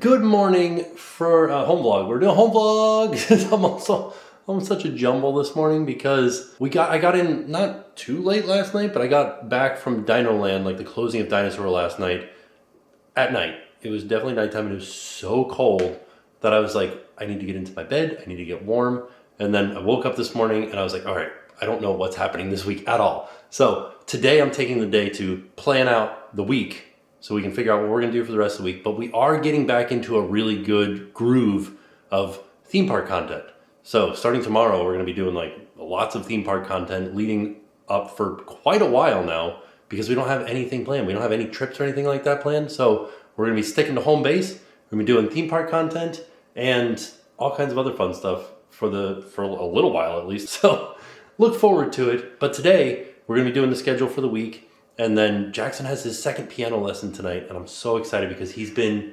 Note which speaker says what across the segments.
Speaker 1: Good morning for a home vlog. We're doing a home vlog. I'm such a jumble this morning because I got in not too late last night, but I got back from Dino Land, like the closing of Dinosaur last night, at night. It was definitely nighttime and it was so cold that I was like, I need to get into my bed, I need to get warm. And then I woke up this morning and I was like, all right, I don't know what's happening this week at all. So today I'm taking the day to plan out the week so we can figure out what we're gonna do for the rest of the week. But we are getting back into a really good groove of theme park content. So starting tomorrow, we're gonna be doing like lots of theme park content leading up for quite a while now because we don't have anything planned. We don't have any trips or anything like that planned. So we're gonna be sticking to home base. We're gonna be doing theme park content and all kinds of other fun stuff for a little while at least. So look forward to it. But today we're gonna be doing the schedule for the week. And then Jackson has his second piano lesson tonight, and I'm so excited because he's been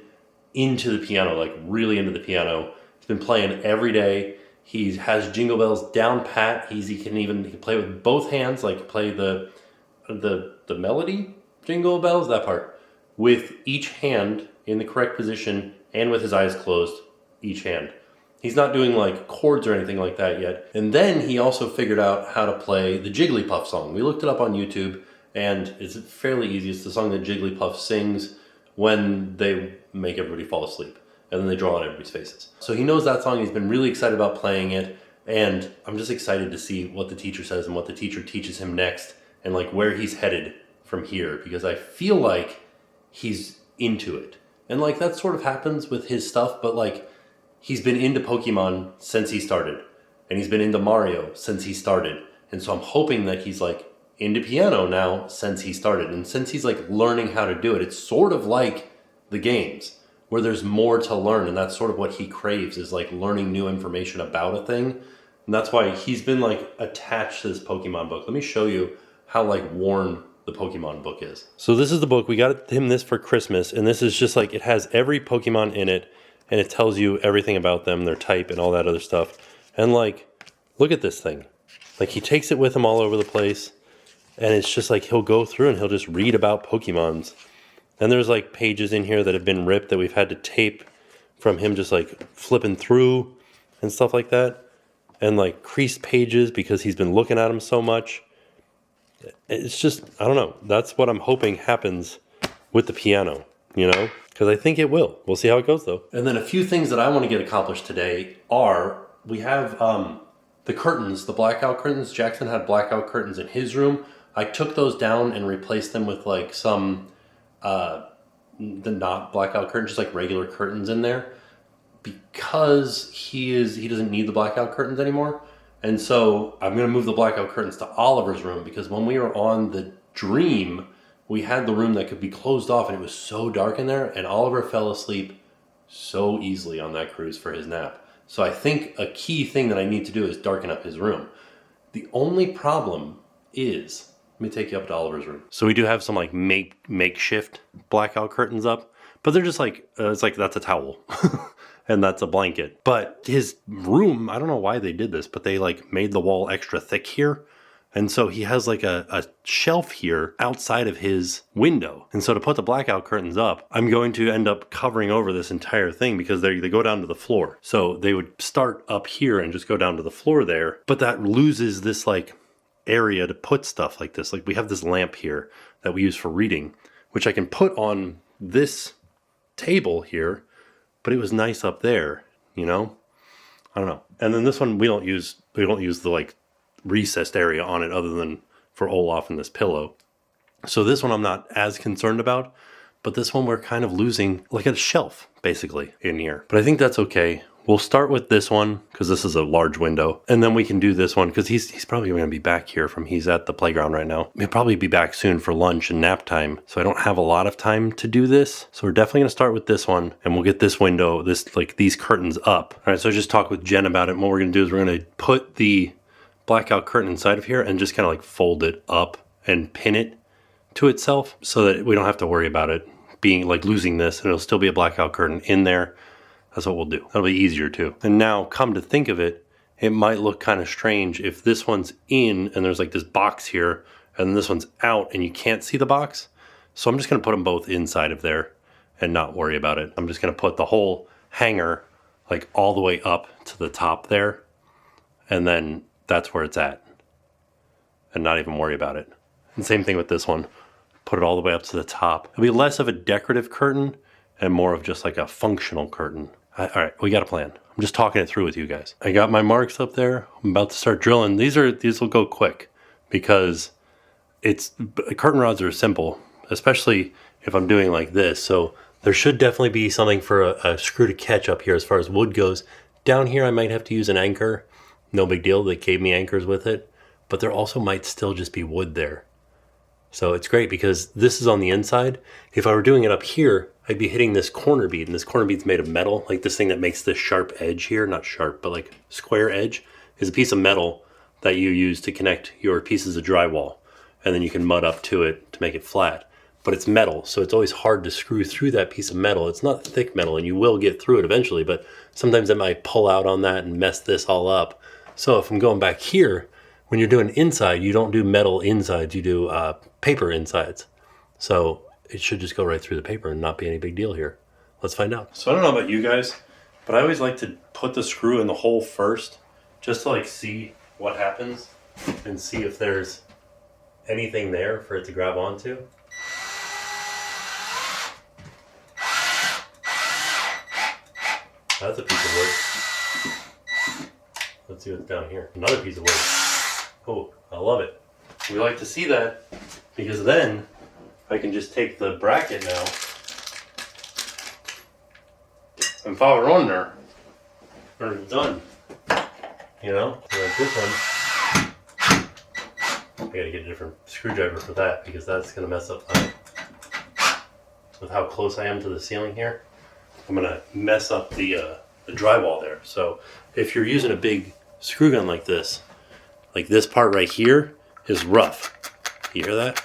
Speaker 1: into the piano, like really into the piano. He's been playing every day. He has Jingle Bells down pat. He can play with both hands, like play the melody, Jingle Bells, that part, with each hand in the correct position and with his eyes closed, each hand. He's not doing like chords or anything like that yet. And then he also figured out how to play the Jigglypuff song. We looked it up on YouTube. And it's fairly easy. It's the song that Jigglypuff sings when they make everybody fall asleep. And then they draw on everybody's faces. So he knows that song. He's been really excited about playing it. And I'm just excited to see what the teacher says and what the teacher teaches him next. And like where he's headed from here. Because I feel like he's into it. And like that sort of happens with his stuff. But like he's been into Pokemon since he started. And he's been into Mario since he started. And so I'm hoping that he's like into piano now since he started. And since he's like learning how to do it, it's sort of like the games where there's more to learn. And that's sort of what he craves, is like learning new information about a thing. And that's why he's been like attached to this Pokemon book. Let me show you how like worn the Pokemon book is. So this is the book. We got him this for Christmas. And this is just like, it has every Pokemon in it. And it tells you everything about them, their type and all that other stuff. And like, look at this thing. Like he takes it with him all over the place. And it's just like he'll go through and he'll just read about Pokemons. And there's like pages in here that have been ripped that we've had to tape from him just like flipping through and stuff like that. And like creased pages because he's been looking at them so much. It's just, I don't know. That's what I'm hoping happens with the piano, you know? Because I think it will. We'll see how it goes though. And then a few things that I want to get accomplished today are, we have the curtains, the blackout curtains. Jackson had blackout curtains in his room. I took those down and replaced them with like some, the not blackout curtains, just like regular curtains in there, because he doesn't need the blackout curtains anymore. And so I'm going to move the blackout curtains to Oliver's room, because when we were on the Dream, we had the room that could be closed off and it was so dark in there, and Oliver fell asleep so easily on that cruise for his nap. So I think a key thing that I need to do is darken up his room. The only problem is, let me take you up to Oliver's room. So we do have some like makeshift blackout curtains up, but they're just like, it's like that's a towel and that's a blanket. But his room, I don't know why they did this, but they like made the wall extra thick here. And so he has like a shelf here outside of his window. And so to put the blackout curtains up, I'm going to end up covering over this entire thing because they go down to the floor. So they would start up here and just go down to the floor there. But that loses this like area to put stuff like this. Like we have this lamp here that we use for reading, which I can put on this table here, but it was nice up there, you know? I don't know. And then this one, we don't use the like recessed area on it other than for Olaf and this pillow. So this one I'm not as concerned about, but this one we're kind of losing like a shelf basically in here. But I think that's okay. We'll start with this one because this is a large window, and then we can do this one because he's probably going to be back here he's at the playground right now. He'll probably be back soon for lunch and nap time, so I don't have a lot of time to do this. So we're definitely going to start with this one, and we'll get this window, these curtains up. All right, so I just talked with Jen about it, and what we're going to do is we're going to put the blackout curtain inside of here and just kind of like fold it up and pin it to itself so that we don't have to worry about it being like losing this, and it'll still be a blackout curtain in there. That's what we'll do. That'll be easier too. And now come to think of it, it might look kind of strange if this one's in and there's like this box here and this one's out and you can't see the box. So I'm just going to put them both inside of there and not worry about it. I'm just gonna put the whole hanger like all the way up to the top there, and then that's where it's at, and not even worry about it. And same thing with this one. Put it all the way up to the top. It'll be less of a decorative curtain and more of just like a functional curtain. All right, we got a plan. I'm just talking it through with you guys. I got my marks up there. I'm about to start drilling. These will go quick because curtain rods are simple, especially if I'm doing like this. So there should definitely be something for a screw to catch up here as far as wood goes. Down here, I might have to use an anchor. No big deal. They gave me anchors with it, but there also might still just be wood there. So it's great because this is on the inside. If I were doing it up here, I'd be hitting this corner bead, and this corner bead's made of metal, like this thing that makes this sharp edge here, not sharp, but like square edge, is a piece of metal that you use to connect your pieces of drywall, and then you can mud up to it to make it flat. But it's metal, so it's always hard to screw through that piece of metal. It's not thick metal, and you will get through it eventually, but sometimes it might pull out on that and mess this all up. So if I'm going back here, when you're doing inside, you don't do metal insides, you do paper insides. So it should just go right through the paper and not be any big deal here. Let's find out. So I don't know about you guys, but I always like to put the screw in the hole first, just to like see what happens and see if there's anything there for it to grab onto. That's a piece of wood. Let's see what's down here. Another piece of wood. Oh, I love it. We like to see that because then I can just take the bracket now and power on there. We're done. You know, so like this one, I gotta get a different screwdriver for that because that's gonna mess up with how close I am to the ceiling here. I'm gonna mess up the drywall there. So if you're using a big screw gun like this part right here is rough. You hear that?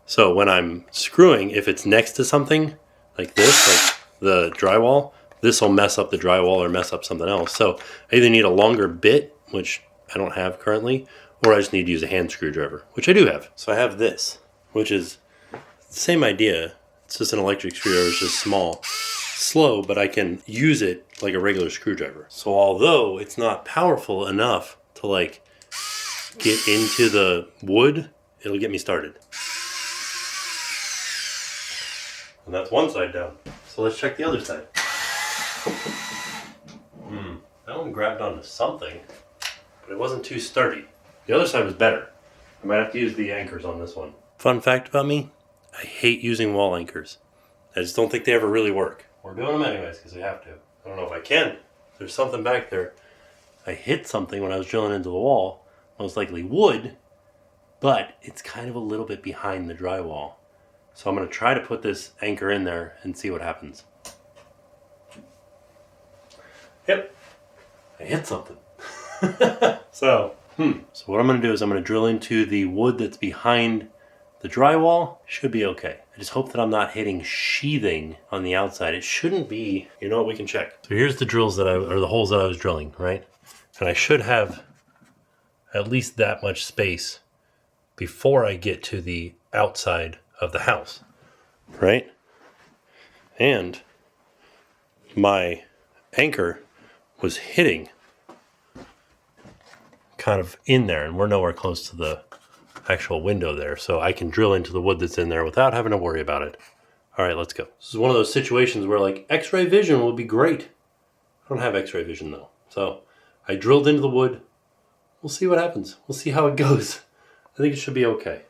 Speaker 1: So when I'm screwing, if it's next to something like this, like the drywall, this will mess up the drywall or mess up something else. So I either need a longer bit, which I don't have currently, or I just need to use a hand screwdriver, which I do have. So I have this, which is the same idea. It's just an electric screwdriver, it's just small, slow, but I can use it like a regular screwdriver. So although it's not powerful enough to like get into the wood, it'll get me started. And that's one side down. So let's check the other side. That one grabbed onto something, but it wasn't too sturdy. The other side was better. I might have to use the anchors on this one. Fun fact about me, I hate using wall anchors. I just don't think they ever really work. We're doing them anyways because we have to. I don't know if I can. There's something back there. I hit something when I was drilling into the wall, most likely wood, but it's kind of a little bit behind the drywall. So I'm going to try to put this anchor in there and see what happens. Yep, I hit something. So what I'm going to do is I'm going to drill into the wood that's behind the drywall. Should be okay. I just hope that I'm not hitting sheathing on the outside. It shouldn't be. You know what, we can check. So here's the drills or the holes that I was drilling, right? And I should have at least that much space before I get to the outside of the house, right? And my anchor was hitting kind of in there, and we're nowhere close to the actual window there, so I can drill into the wood that's in there without having to worry about it. All right, let's go. This is one of those situations where like x-ray vision would be great. I don't have x-ray vision though. So I drilled into the wood. We'll see what happens. We'll see how it goes. I think it should be okay.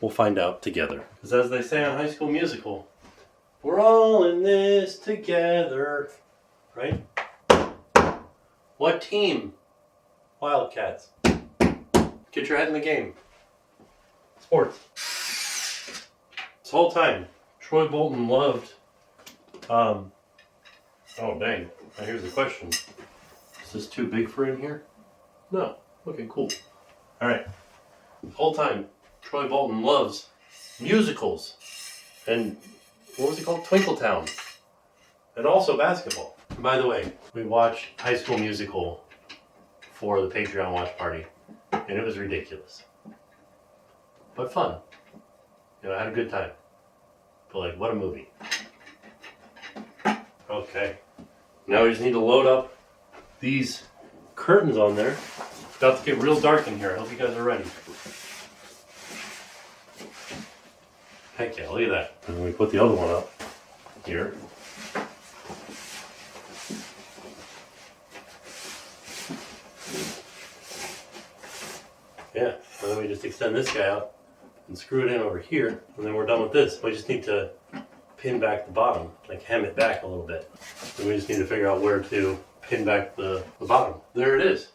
Speaker 1: We'll find out together. Because as they say on High School Musical, we're all in this together, right? What team? Wildcats. Get your head in the game. Sports. This whole time, Troy Bolton loved, oh dang, now here's the question. Is this too big for him here? No, okay, cool. All right, the whole time, Troy Bolton loves musicals and, what was it called? Twinkletown. And also basketball. And by the way, we watched High School Musical for the Patreon watch party, and it was ridiculous. But fun. You know, I had a good time. But like, what a movie. Okay. Now we just need to load up these curtains on there. It's about to get real dark in here. I hope you guys are ready. Heck yeah, look at that. And then we put the other one up here. Yeah, and then we just extend this guy out and screw it in over here, and then we're done with this. We just need to pin back the bottom, like hem it back a little bit. And we just need to figure out where to pin back the bottom. There it is.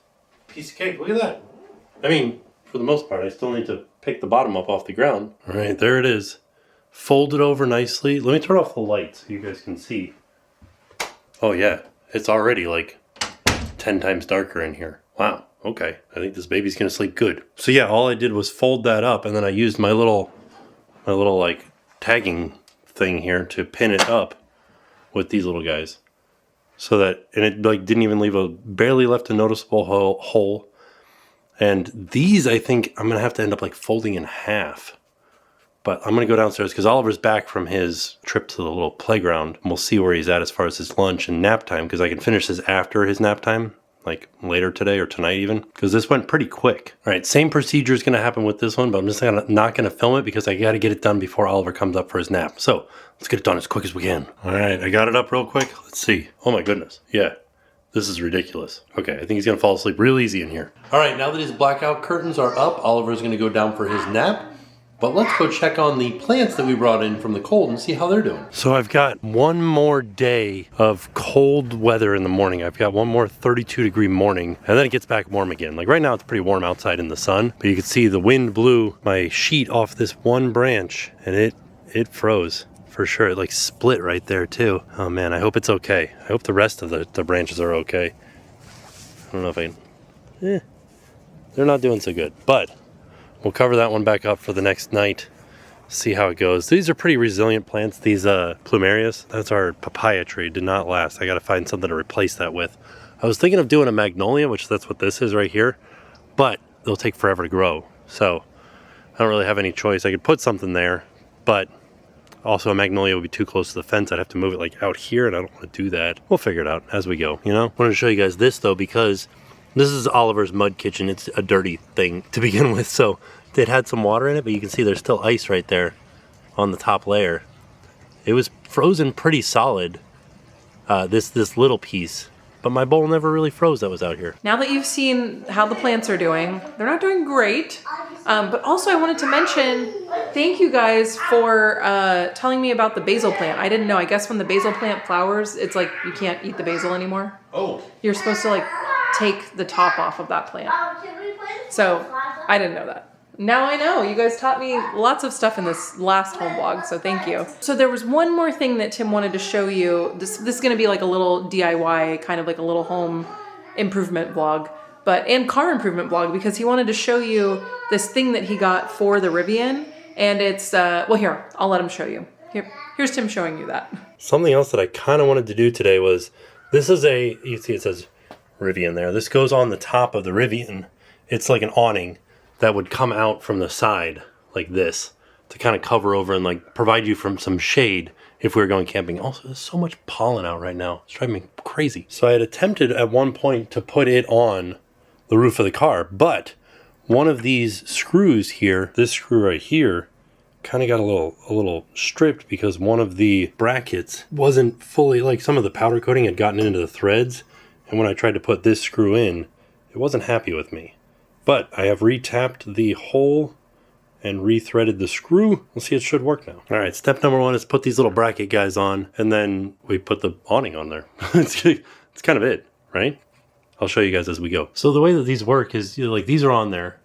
Speaker 1: Piece of cake, look at that. I mean, for the most part, I still need to pick the bottom up off the ground. All right, there it is. Fold it over nicely. Let me turn off the light so you guys can see. Oh yeah, it's already like 10 times darker in here. Wow, okay. I think this baby's gonna sleep good. So yeah, all I did was fold that up, and then I used my little like tagging thing here to pin it up with these little guys. So that, and it like didn't even leave barely left a noticeable hole. And these, I think I'm gonna have to end up like folding in half. But I'm going to go downstairs because Oliver's back from his trip to the little playground. And we'll see where he's at as far as his lunch and nap time, because I can finish this after his nap time, like later today or tonight even, because this went pretty quick. All right, same procedure is going to happen with this one, but I'm just not going to film it because I got to get it done before Oliver comes up for his nap. So let's get it done as quick as we can. All right, I got it up real quick. Let's see. Oh my goodness. Yeah, this is ridiculous. Okay, I think he's going to fall asleep real easy in here. All right, now that his blackout curtains are up, Oliver's going to go down for his nap. But let's go check on the plants that we brought in from the cold and see how they're doing. So I've got one more day of cold weather in the morning. I've got one more 32-degree morning, and then it gets back warm again. Like right now it's pretty warm outside in the sun, but you can see the wind blew my sheet off this one branch, and it froze for sure. It like split right there too. Oh man, I hope it's okay. I hope the rest of the branches are okay. I don't know if they're not doing so good, but we'll cover that one back up for the next night, see how it goes. These are pretty resilient plants, these plumerias. That's our papaya tree, did not last. I gotta find something to replace that with. I was thinking of doing a magnolia, which that's what this is right here, but they'll take forever to grow. So I don't really have any choice. I could put something there, but also a magnolia would be too close to the fence. I'd have to move it like out here, and I don't want to do that. We'll figure it out as we go, you know? I wanted to show you guys this though, because this is Oliver's mud kitchen. It's a dirty thing to begin with, so it had some water in it, but you can see there's still ice right there on the top layer. It was frozen pretty solid, this little piece, but my bowl never really froze that was out here.
Speaker 2: Now that you've seen how the plants are doing, they're not doing great, but also I wanted to mention, thank you guys for telling me about the basil plant. I didn't know. I guess when the basil plant flowers, it's like you can't eat the basil anymore.
Speaker 1: Oh.
Speaker 2: You're supposed to like take the top off of that plant. So I didn't know that. Now I know. You guys taught me lots of stuff in this last home vlog, so thank you. So there was one more thing that Tim wanted to show you. This is going to be like a little DIY, kind of like a little home improvement vlog, and car improvement vlog, because he wanted to show you this thing that he got for the Rivian, and it's well, here, I'll let him show you. Here's Tim showing you that.
Speaker 1: Something else that I kind of wanted to do today was, this is you see it says Rivian there. This goes on the top of the Rivian. It's like an awning that would come out from the side like this to kind of cover over and like provide you from some shade if we were going camping. Also, there's so much pollen out right now. It's driving me crazy. So I had attempted at one point to put it on the roof of the car, but one of these screws here, this screw right here, kind of got a little stripped because one of the brackets wasn't fully, like some of the powder coating had gotten into the threads. And when I tried to put this screw in, it wasn't happy with me. But I have retapped the hole and rethreaded the screw. We'll see, it should work now. All right, step number one is put these little bracket guys on, and then we put the awning on there. It's kind of it, right? I'll show you guys as we go. So the way that these work is, like, these are on there,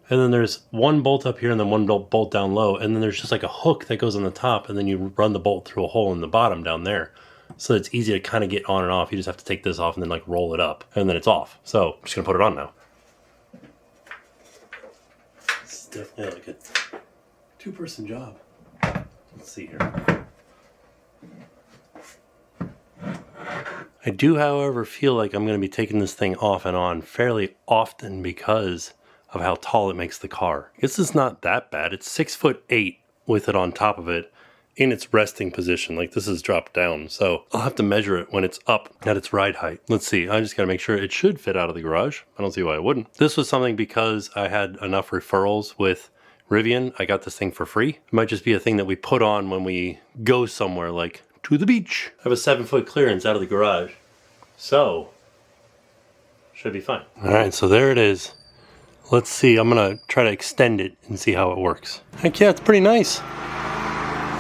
Speaker 1: and then there's one bolt up here and then one bolt down low, and then there's just like a hook that goes on the top, and then you run the bolt through a hole in the bottom down there. So it's easy to kind of get on and off. You just have to take this off and then like roll it up, and then it's off. So I'm just gonna put it on now. It's definitely like a two-person job. Let's see here. I do, however, feel like I'm going to be taking this thing off and on fairly often because of how tall it makes the car. I guess it's not that bad. It's 6'8" with it on top of it. in its resting position. Like this is dropped down. So I'll have to measure it when it's up at its ride height. Let's see. I just got to make sure it should fit out of the garage. I don't see why it wouldn't. This was something because I had enough referrals with Rivian. I got this thing for free. It might just be a thing that we put on when we go somewhere like to the beach. I have a 7-foot clearance out of the garage. So should be fine. All right, so there it is. Let's see. I'm going to try to extend it and see how it works. Heck yeah, it's pretty nice.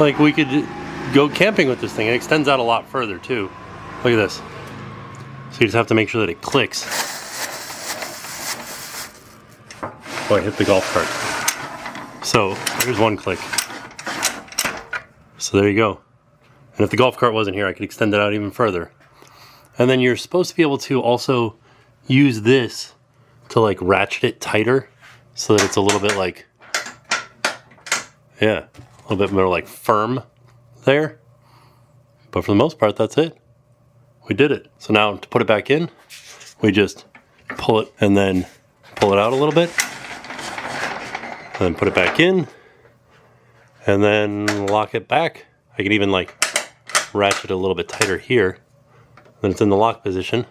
Speaker 1: Like we could go camping with this thing. It extends out a lot further too. Look at this. So you just have to make sure that it clicks. Oh, I hit the golf cart. So there's one click. So there you go. And if the golf cart wasn't here, I could extend it out even further. And then you're supposed to be able to also use this to like ratchet it tighter so that it's a little bit like, yeah, a little bit more like firm there. But for the most part, that's it. We did it. So now to put it back in, we just pull it and then pull it out a little bit. And then put it back in and then lock it back. I can even like ratchet it a little bit tighter here. Then it's in the lock position.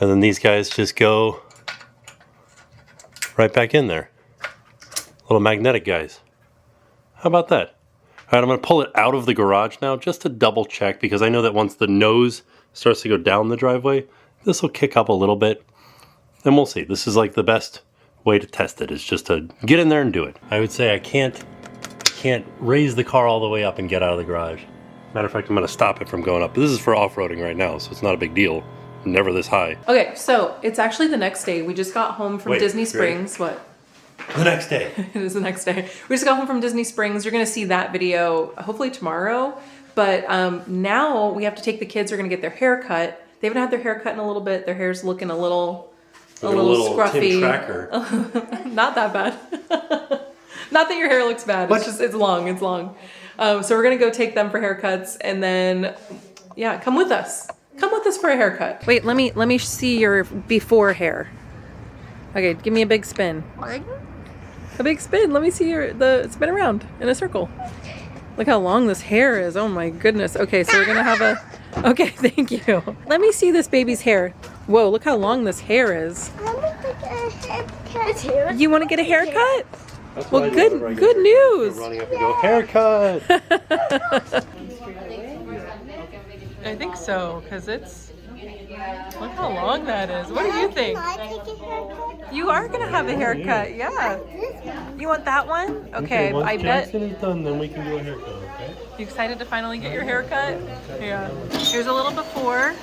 Speaker 1: And then these guys just go right back in there. Little magnetic guys. How about that? All right, I'm going to pull it out of the garage now just to double check because I know that once the nose starts to go down the driveway, this will kick up a little bit. And we'll see. This is like the best way to test it is just to get in there and do it. I would say I can't raise the car all the way up and get out of the garage. Matter of fact, I'm going to stop it from going up. But this is for off-roading right now, so it's not a big deal. Never this high.
Speaker 2: Okay, so it's actually the next day. We just got home from Disney Springs. What?
Speaker 1: The next day.
Speaker 2: It is the next day. We just got home from Disney Springs. You're going to see that video hopefully tomorrow. But now we have to take the kids. They're going to get their hair cut. They haven't had their hair cut in a little bit. Their hair's looking a little scruffy.
Speaker 1: TheTimTracker.
Speaker 2: Not that bad. Not that your hair looks bad. It's just, it's long. It's long. So we're going to go take them for haircuts. And then, yeah, come with us. Come with us for a haircut. Wait, let me see your before hair. Okay, give me a big spin. A big spin. Let me see the spin around in a circle. Look how long this hair is. Oh my goodness. Okay, so we're gonna have a. Okay, thank you. Let me see this baby's hair. Whoa, look how long this hair is. You want to get a haircut? Well, good news.
Speaker 1: Running up and go haircut.
Speaker 2: I think so, because it's, look how long that is. What do you think? You are going to have a haircut, yeah. You want that one? Okay,
Speaker 1: once
Speaker 2: I bet.
Speaker 1: Jackson is done, then we can do a haircut, okay?
Speaker 2: You excited to finally get your haircut? Yeah. Here's a little before.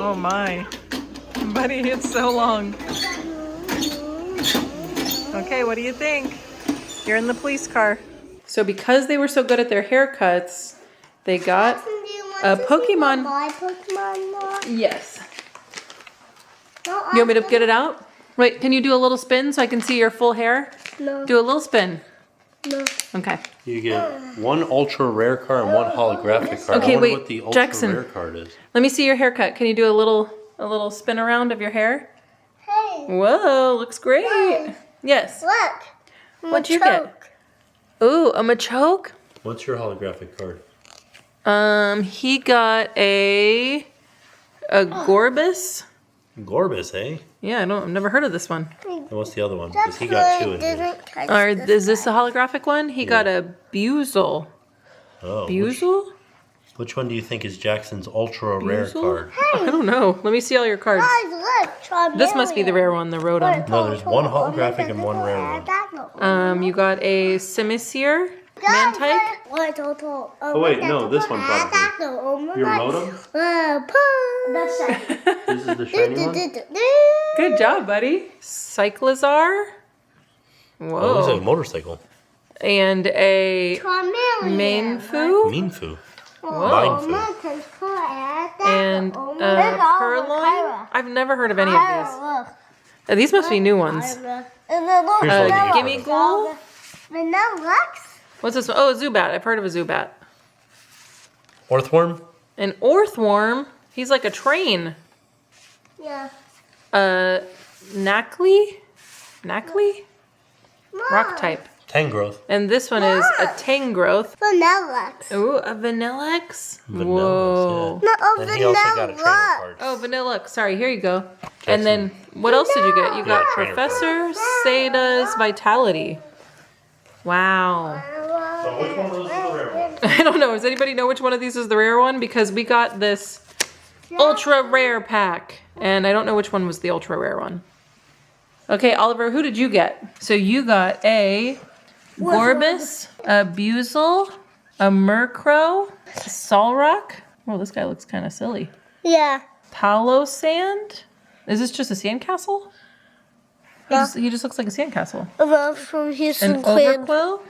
Speaker 2: Oh my. Buddy, it's so long. Okay, what do you think? You're in the police car. So because they were so good at their haircuts, they got a Pokemon.
Speaker 3: My Pokemon more?
Speaker 2: Yes. You want me to get it out? Wait, can you do a little spin so I can see your full hair?
Speaker 3: No.
Speaker 2: Do a little spin.
Speaker 3: No.
Speaker 2: Okay.
Speaker 1: You get one ultra rare card and one holographic card.
Speaker 2: Okay,
Speaker 1: I wonder
Speaker 2: wait,
Speaker 1: what the ultra
Speaker 2: Jackson.
Speaker 1: rare card is.
Speaker 2: Let me see your haircut. Can you do a little spin around of your hair?
Speaker 3: Hey,
Speaker 2: Whoa, looks great. Yes.
Speaker 3: look.
Speaker 2: What'd you get? Ooh, a Machoke?
Speaker 1: What's your holographic card?
Speaker 2: He got a Gorbis.
Speaker 1: Gorbis, eh?
Speaker 2: Yeah, I've never heard of this one.
Speaker 1: And what's the other one? Because he got two in here.
Speaker 2: Or is this the holographic one? He got a Buizel.
Speaker 1: Oh.
Speaker 2: Buizel?
Speaker 1: Which one do you think is Jackson's ultra rare
Speaker 2: Buizel?
Speaker 1: card?
Speaker 2: I don't know. Let me see all your cards.
Speaker 3: Guys, look. Charmeleon.
Speaker 2: This must be the rare one, the Rotom.
Speaker 1: No, there's one holographic and one rare one.
Speaker 2: You got a Simisear, Mantike.
Speaker 1: Oh wait, no, this one probably. Your Rotom? This is the shiny one?
Speaker 2: Good job, buddy. Cyclizar.
Speaker 1: Oh, it looks like a
Speaker 2: Whoa.
Speaker 1: motorcycle.
Speaker 2: And a
Speaker 3: Mainfu.
Speaker 2: Mainfu.
Speaker 1: Minfu.
Speaker 2: Whoa.
Speaker 3: Mindfu.
Speaker 2: And Purloin. I've never heard of any of these. These must be new ones. Gimme Ghoul. What's this one? Oh, a Zubat. I've heard of a Zubat.
Speaker 1: Orthworm?
Speaker 2: An Orthworm. He's like a train.
Speaker 3: Yeah.
Speaker 2: Knackley? Rock type.
Speaker 1: Tang growth.
Speaker 2: And this one is a tang growth.
Speaker 3: Vanilla.
Speaker 2: Ooh, a Vanilla-X?
Speaker 1: Vanilla.
Speaker 2: Whoa.
Speaker 3: No,
Speaker 1: And he also got a trainer card.
Speaker 2: Oh, Vanilla. Sorry, here you go. And then what else did you get? You got
Speaker 1: trainer
Speaker 2: Professor Seda's Vitality. Wow.
Speaker 1: So which one of those is the rare one?
Speaker 2: I don't know. Does anybody know which one of these is the rare one? Because we got this ultra rare pack. And I don't know which one was the ultra rare one. Okay, Oliver, who did you get? So you got a Gorbis, a Buzel, a Murkrow, a Solrock. Oh, this guy looks kind of silly.
Speaker 3: Yeah.
Speaker 2: Palo Sand? Is this just a sandcastle? He just looks like a sandcastle.
Speaker 3: He's
Speaker 2: An
Speaker 3: from Quinn.
Speaker 2: Overquill?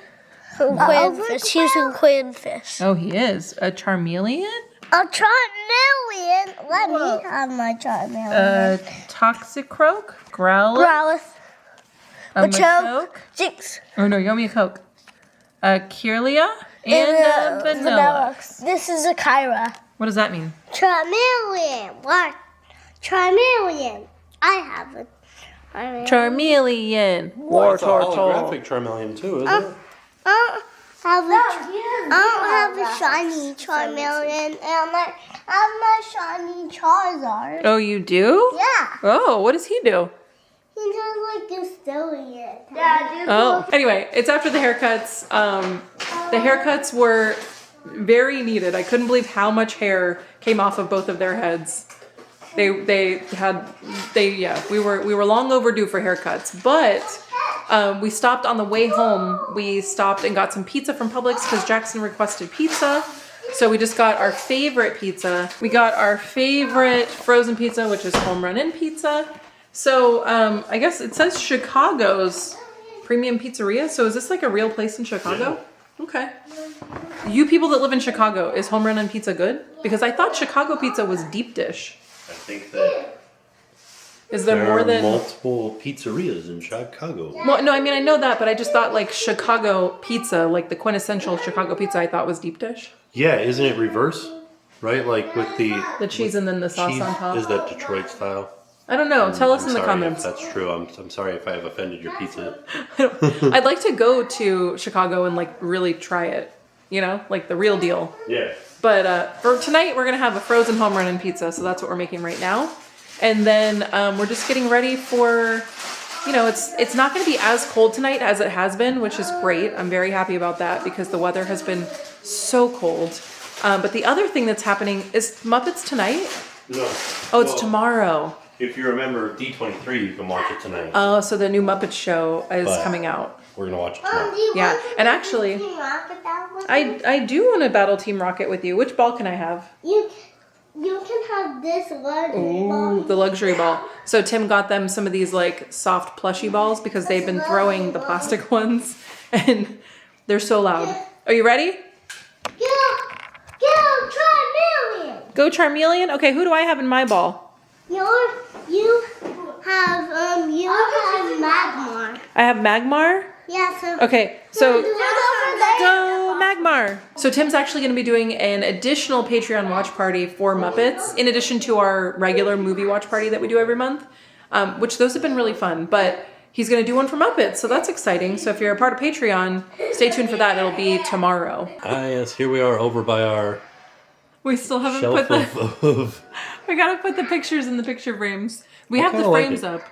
Speaker 3: From Quinfish. He's from Quinfish.
Speaker 2: Oh, he is. A Charmeleon?
Speaker 3: A Charmeleon. Let me have my Charmeleon.
Speaker 2: A Toxicroak? Growlithe?
Speaker 3: Growlithe.
Speaker 2: A Machoke?
Speaker 3: Jinx.
Speaker 2: Oh no, you owe me a Coke. A Kirlia? And a Vanilla.
Speaker 3: This is a Kyra.
Speaker 2: What does that mean?
Speaker 3: Charmeleon. What? Charmeleon. I have it.
Speaker 2: Charmeleon.
Speaker 1: Oh, it's a holographic Charmeleon too, isn't it?
Speaker 3: I don't have a shiny Charmeleon, and I have my shiny Charizard.
Speaker 2: Oh, you do?
Speaker 3: Yeah.
Speaker 2: Oh, what does he do?
Speaker 3: He just like this silly. Yeah,
Speaker 2: Oh, anyway, it's after the haircuts. The haircuts were very needed. I couldn't believe how much hair came off of both of their heads. We were long overdue for haircuts, but we stopped on the way home. We stopped and got some pizza from Publix because Jackson requested pizza. So we just got our favorite pizza. We got our favorite frozen pizza, which is Home Run Inn pizza. So I guess it says Chicago's Premium Pizzeria. So is this like a real place in Chicago? Yeah. Okay. You people that live in Chicago, is Home Run Inn pizza good? Because I thought Chicago pizza was deep dish.
Speaker 1: I think that
Speaker 2: Is there more than
Speaker 1: multiple pizzerias in Chicago?
Speaker 2: Well, no, I mean I know that, but I just thought like Chicago pizza, like the quintessential Chicago pizza, I thought was deep dish.
Speaker 1: Yeah, isn't it reverse? Right, like with the
Speaker 2: cheese and then the sauce
Speaker 1: cheese,
Speaker 2: on top.
Speaker 1: Is that Detroit style?
Speaker 2: I don't know. Tell us in the
Speaker 1: Sorry
Speaker 2: comments.
Speaker 1: if that's true. I'm sorry if I have offended your pizza.
Speaker 2: I'd like to go to Chicago and like really try it. You know, like the real deal.
Speaker 1: Yeah.
Speaker 2: But for tonight, we're gonna have a frozen Home Run Inn pizza, so that's what we're making right now. And then we're just getting ready for, you know, it's not gonna be as cold tonight as it has been, which is great. I'm very happy about that because the weather has been so cold. But the other thing that's happening is Muppets tonight.
Speaker 1: No.
Speaker 2: Oh, it's tomorrow.
Speaker 1: If you remember D23, you can watch it tonight.
Speaker 2: Oh, so the new Muppet show is coming out.
Speaker 1: We're gonna watch it tomorrow.
Speaker 2: Yeah, and actually, I do want to battle Team Rocket with you. Which ball can I have?
Speaker 3: You can have this luxury
Speaker 2: Ooh,
Speaker 3: ball.
Speaker 2: the luxury ball. So Tim got them some of these like soft plushy balls because they've been throwing the plastic ones and they're so loud. Are you ready?
Speaker 3: Go, Charmeleon.
Speaker 2: Go Charmeleon. Okay, who do I have in my ball?
Speaker 3: You have Magmar.
Speaker 2: I have Magmar.
Speaker 3: Yeah, so
Speaker 2: Okay, so
Speaker 3: go
Speaker 2: go Magmar. So Tim's actually going to be doing an additional Patreon watch party for Muppets, in addition to our regular movie watch party that we do every month, which those have been really fun. But he's going to do one for Muppets, so that's exciting. So if you're a part of Patreon, stay tuned for that. It'll be tomorrow.
Speaker 1: Ah, yes, here we are over by our
Speaker 2: We still haven't
Speaker 1: shelf
Speaker 2: put the.
Speaker 1: of
Speaker 2: We gotta put the pictures in the picture frames. We
Speaker 1: I
Speaker 2: have the
Speaker 1: kinda like
Speaker 2: frames
Speaker 1: it.
Speaker 2: up.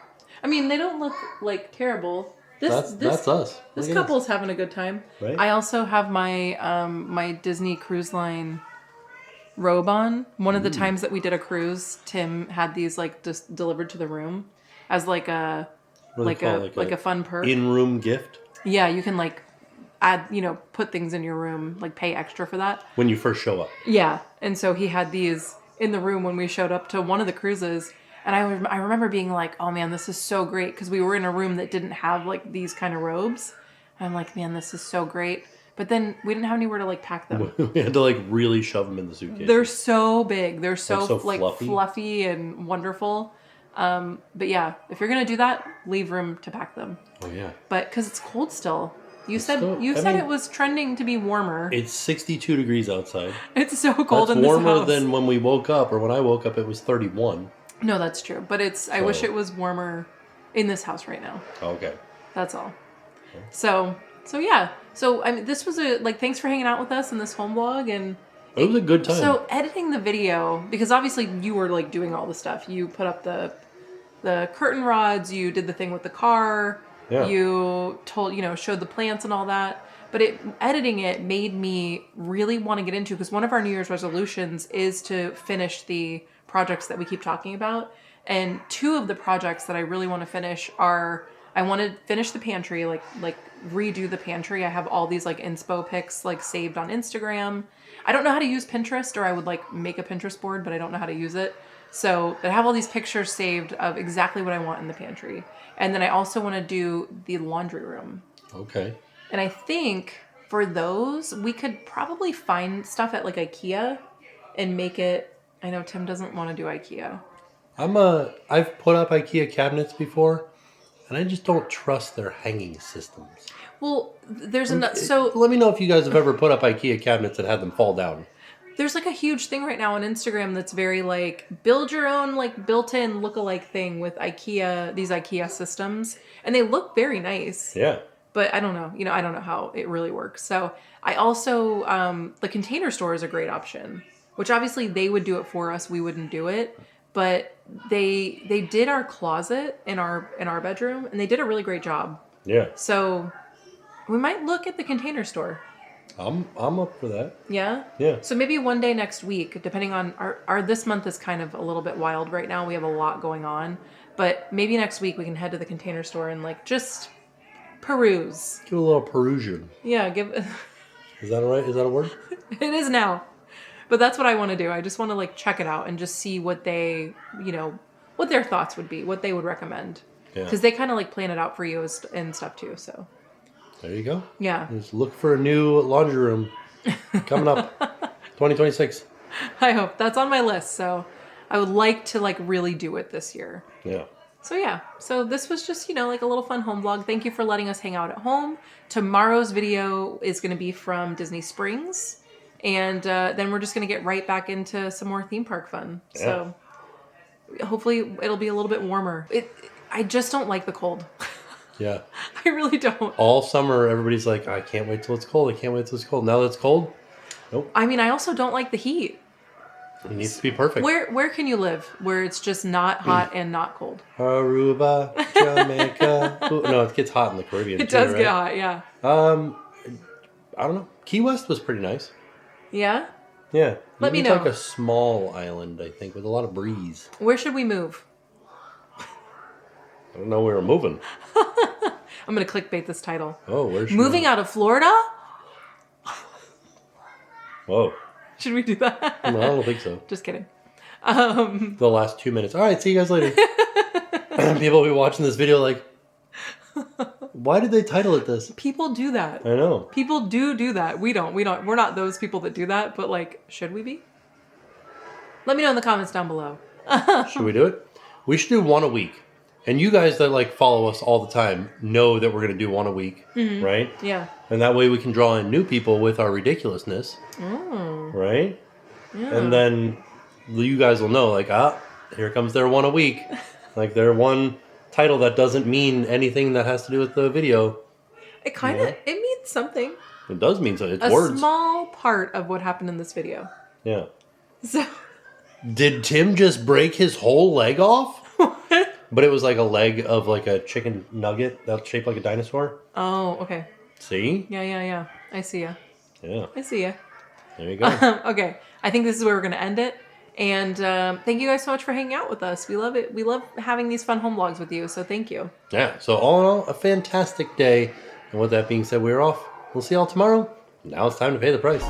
Speaker 2: I mean, they don't look like terrible.
Speaker 1: That's us.
Speaker 2: This
Speaker 1: Look at
Speaker 2: couple's having a good time.
Speaker 1: Right?
Speaker 2: I also have my my Disney Cruise Line robe on. One of the times that we did a cruise, Tim had these like just delivered to the room as like a
Speaker 1: What do they call it?
Speaker 2: a fun perk.
Speaker 1: In-room gift
Speaker 2: Yeah, you can like add, you know, put things in your room, like pay extra for that.
Speaker 1: when you first show up.
Speaker 2: Yeah, and so he had these in the room when we showed up to one of the cruises. And I remember being like, oh man, this is so great. Because we were in a room that didn't have like these kind of robes. And I'm like, man, this is so great. But then we didn't have anywhere to like pack them.
Speaker 1: We had to like really shove them in the suitcase.
Speaker 2: They're so big. They're so like
Speaker 1: fluffy.
Speaker 2: fluffy and wonderful. But yeah, if you're going to do that, leave room to pack them.
Speaker 1: Oh yeah.
Speaker 2: But because it's cold still. You said
Speaker 1: mean,
Speaker 2: it was trending to be warmer.
Speaker 1: It's 62 degrees outside.
Speaker 2: It's so cold
Speaker 1: That's
Speaker 2: in this house.
Speaker 1: warmer than when we woke up, or when I woke up it was 31.
Speaker 2: No, that's true. But I wish it was warmer in this house right now.
Speaker 1: Okay.
Speaker 2: That's all. So So yeah. So I mean, this was thanks for hanging out with us in this home vlog, and
Speaker 1: it was a good time.
Speaker 2: So editing the video, because obviously you were like doing all the stuff. You put up the curtain rods, you did the thing with the car, you showed the plants and all that. But editing it made me really want to get into, because one of our New Year's resolutions is to finish the projects that we keep talking about. And 2 of the projects that I really want to finish are, I want to finish the pantry, like redo the pantry. I have all these like inspo pics like saved on Instagram. I don't know how to use Pinterest, or I would like make a Pinterest board, but I don't know how to use it. So I have all these pictures saved of exactly what I want in the pantry. And then I also want to do the laundry room.
Speaker 1: Okay.
Speaker 2: And I think for those, we could probably find stuff at like IKEA and make it. I know Tim doesn't want to do IKEA.
Speaker 1: I've put up IKEA cabinets before, and I just don't trust their hanging systems.
Speaker 2: Well, there's
Speaker 1: so let me know if you guys have ever put up IKEA cabinets and had them fall down.
Speaker 2: There's like a huge thing right now on Instagram that's very like build your own like built-in look-alike thing with IKEA, these IKEA systems, and they look very nice.
Speaker 1: Yeah.
Speaker 2: But I don't know, I don't know how it really works. So I also, the Container Store is a great option, which obviously they would do it for us. We wouldn't do it, but they did our closet in our bedroom, and they did a really great job.
Speaker 1: Yeah.
Speaker 2: So we might look at the Container Store.
Speaker 1: I'm up for that.
Speaker 2: Yeah?
Speaker 1: Yeah.
Speaker 2: So maybe one day next week, depending on our this month is kind of a little bit wild right now. We have a lot going on, but maybe next week we can head to the Container Store and like just peruse.
Speaker 1: Do a little Perusian.
Speaker 2: Yeah,
Speaker 1: Is that all right? Is that a word?
Speaker 2: It is now. But that's what I want to do. I just want to like check it out and just see what they, what their thoughts would be, what they would recommend.
Speaker 1: Yeah.
Speaker 2: Because they kind of like plan it out for you and stuff too. So
Speaker 1: there you go.
Speaker 2: Yeah.
Speaker 1: Just look for a new laundry room coming up 2026.
Speaker 2: I hope. That's on my list. So I would like to like really do it this year.
Speaker 1: Yeah.
Speaker 2: So yeah, so this was just, like a little fun home vlog. Thank you for letting us hang out at home. Tomorrow's video is going to be from Disney Springs. And then we're just going to get right back into some more theme park fun. Yeah. So hopefully it'll be a little bit warmer. I just don't like the cold.
Speaker 1: Yeah.
Speaker 2: I really don't.
Speaker 1: All summer, everybody's like, I can't wait till it's cold. I can't wait till it's cold. Now that it's cold, nope.
Speaker 2: I mean, I also don't like the heat.
Speaker 1: It needs to be perfect.
Speaker 2: Where can you live where it's just not hot and not cold?
Speaker 1: Aruba, Jamaica. No, it gets hot in the Caribbean.
Speaker 2: It does get hot, yeah.
Speaker 1: I don't know. Key West was pretty nice.
Speaker 2: Yeah?
Speaker 1: Yeah.
Speaker 2: Let me know.
Speaker 1: It's like a small island, I think, with a lot of breeze.
Speaker 2: Where should we move?
Speaker 1: I don't know where we're moving.
Speaker 2: I'm going to clickbait this title.
Speaker 1: Oh, where's
Speaker 2: Moving out of Florida?
Speaker 1: Whoa.
Speaker 2: Should we do that?
Speaker 1: No, I don't think so.
Speaker 2: Just kidding.
Speaker 1: The last 2 minutes. All right, see you guys later. People will be watching this video like, why did they title it this?
Speaker 2: People do that.
Speaker 1: I know.
Speaker 2: People do that. We don't. We're not those people that do that, but like, should we be? Let me know in the comments down below.
Speaker 1: Should we do it? We should do one a week. And you guys that like follow us all the time know that we're going to do one a week, right?
Speaker 2: Yeah.
Speaker 1: And that way we can draw in new people with our ridiculousness, right?
Speaker 2: Yeah.
Speaker 1: And then you guys will know, like, here comes their one a week. Like their one title that doesn't mean anything that has to do with the video.
Speaker 2: It kind of, it means something.
Speaker 1: It does mean something. It's
Speaker 2: a
Speaker 1: words.
Speaker 2: Small part of what happened in this video.
Speaker 1: Yeah.
Speaker 2: So.
Speaker 1: Did Tim just break his whole leg off? But it was like a leg of like a chicken nugget that's shaped like a dinosaur.
Speaker 2: Oh, okay.
Speaker 1: See?
Speaker 2: Yeah. I see ya.
Speaker 1: Yeah.
Speaker 2: I see ya.
Speaker 1: There you go.
Speaker 2: Okay. I think this is where we're going to end it. And thank you guys so much for hanging out with us. We love it. We love having these fun home vlogs with you. So thank you.
Speaker 1: Yeah. So all in all, a fantastic day. And with that being said, we're off. We'll see y'all tomorrow. Now it's time to pay the price.